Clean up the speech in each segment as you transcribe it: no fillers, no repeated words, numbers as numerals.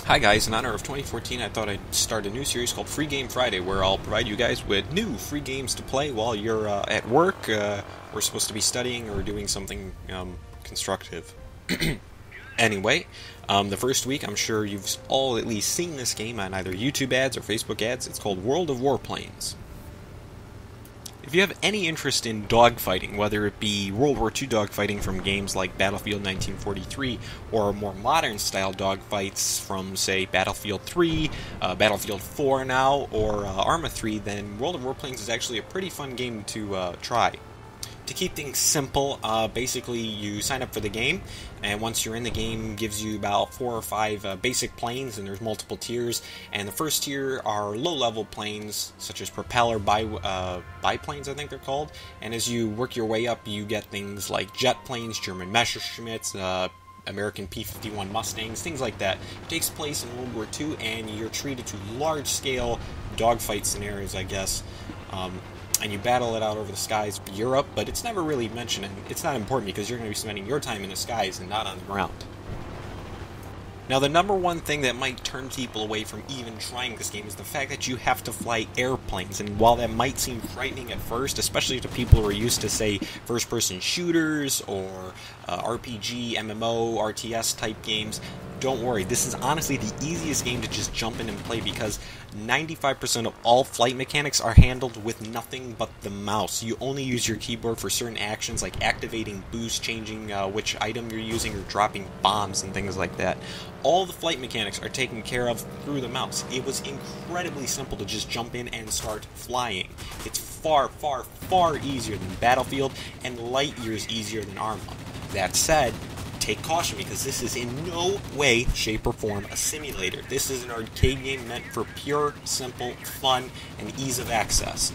Hi guys, in honor of 2014 I thought I'd start a new series called Free Game Friday where I'll provide you guys with new free games to play while you're at work, we're supposed to be studying or doing something constructive. Anyway, the first week I'm sure you've all at least seen this game on either YouTube ads or Facebook ads. It's called World of Warplanes. If you have any interest in dogfighting, whether it be World War II dogfighting from games like Battlefield 1943, or more modern style dogfights from, say, Battlefield 3, Battlefield 4 now, or Arma 3, then World of Warplanes is actually a pretty fun game to try. To keep things simple, basically you sign up for the game, and once you're in the game, gives you about 4 or 5 basic planes, and there's multiple tiers. And the first tier are low-level planes, such as propeller biplanes, I think they're called. And as you work your way up, you get things like jet planes, German Messerschmitts, American P-51 Mustangs, things like that. It takes place in World War II, and you're treated to large-scale dogfight scenarios, I guess. And you battle it out over the skies of Europe, but it's never really mentioned, and it's not important because you're going to be spending your time in the skies and not on the ground. Now, the number one thing that might turn people away from even trying this game is the fact that you have to fly airplanes, and while that might seem frightening at first, especially to people who are used to, say, first-person shooters or RPG, MMO, RTS type games, don't worry, this is honestly the easiest game to just jump in and play because 95% of all flight mechanics are handled with nothing but the mouse. You only use your keyboard for certain actions like activating boost, changing which item you're using, or dropping bombs and things like that. All the flight mechanics are taken care of through the mouse. It was incredibly simple to just jump in and start flying. It's far, far, far easier than Battlefield and light years easier than Arma. That said, take caution because this is in no way, shape, or form a simulator. This is an arcade game meant for pure, simple fun and ease of access.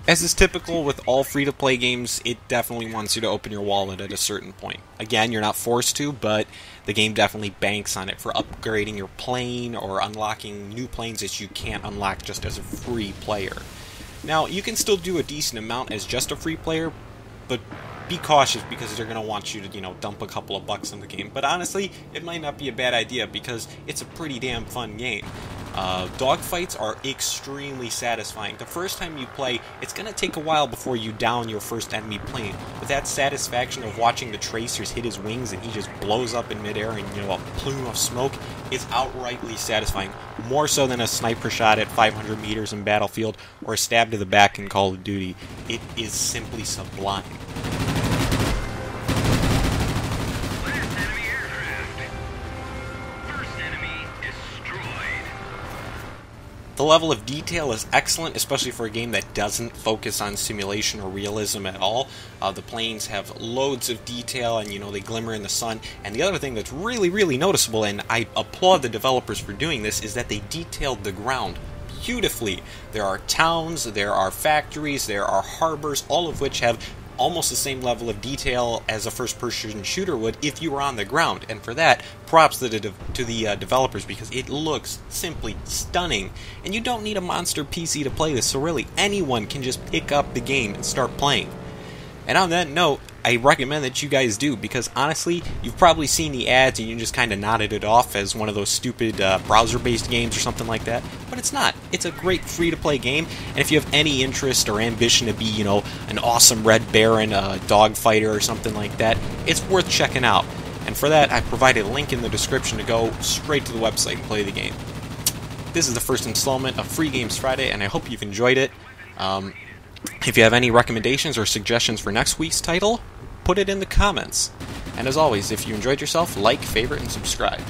As is typical with all free-to-play games, it definitely wants you to open your wallet at a certain point. Again, you're not forced to, but the game definitely banks on it for upgrading your plane or unlocking new planes that you can't unlock just as a free player. Now, you can still do a decent amount as just a free player, but be cautious because they're going to want you to, dump a couple of bucks in the game. But honestly, it might not be a bad idea because it's a pretty damn fun game. Dogfights are extremely satisfying. The first time you play, it's going to take a while before you down your first enemy plane. But that satisfaction of watching the tracers hit his wings and he just blows up in midair and, a plume of smoke is outrightly satisfying. More so than a sniper shot at 500 meters in Battlefield or a stab to the back in Call of Duty. It is simply sublime. The level of detail is excellent, especially for a game that doesn't focus on simulation or realism at all. The planes have loads of detail and, they glimmer in the sun. And the other thing that's really, really noticeable, and I applaud the developers for doing this, is that they detailed the ground beautifully. There are towns, there are factories, there are harbors, all of which have almost the same level of detail as a first-person shooter would if you were on the ground. And for that, props to the developers because it looks simply stunning. And you don't need a monster PC to play this, so really anyone can just pick up the game and start playing. And on that note, I recommend that you guys do, because honestly, you've probably seen the ads and you just kind of nodded it off as one of those stupid browser-based games or something like that. But it's not. It's a great free-to-play game, and if you have any interest or ambition to be, an awesome Red Baron, dogfighter or something like that, it's worth checking out. And for that, I provided a link in the description to go straight to the website and play the game. This is the first installment of Free Games Friday, and I hope you've enjoyed it. If you have any recommendations or suggestions for next week's title, put it in the comments. And as always, if you enjoyed yourself, like, favorite, and subscribe.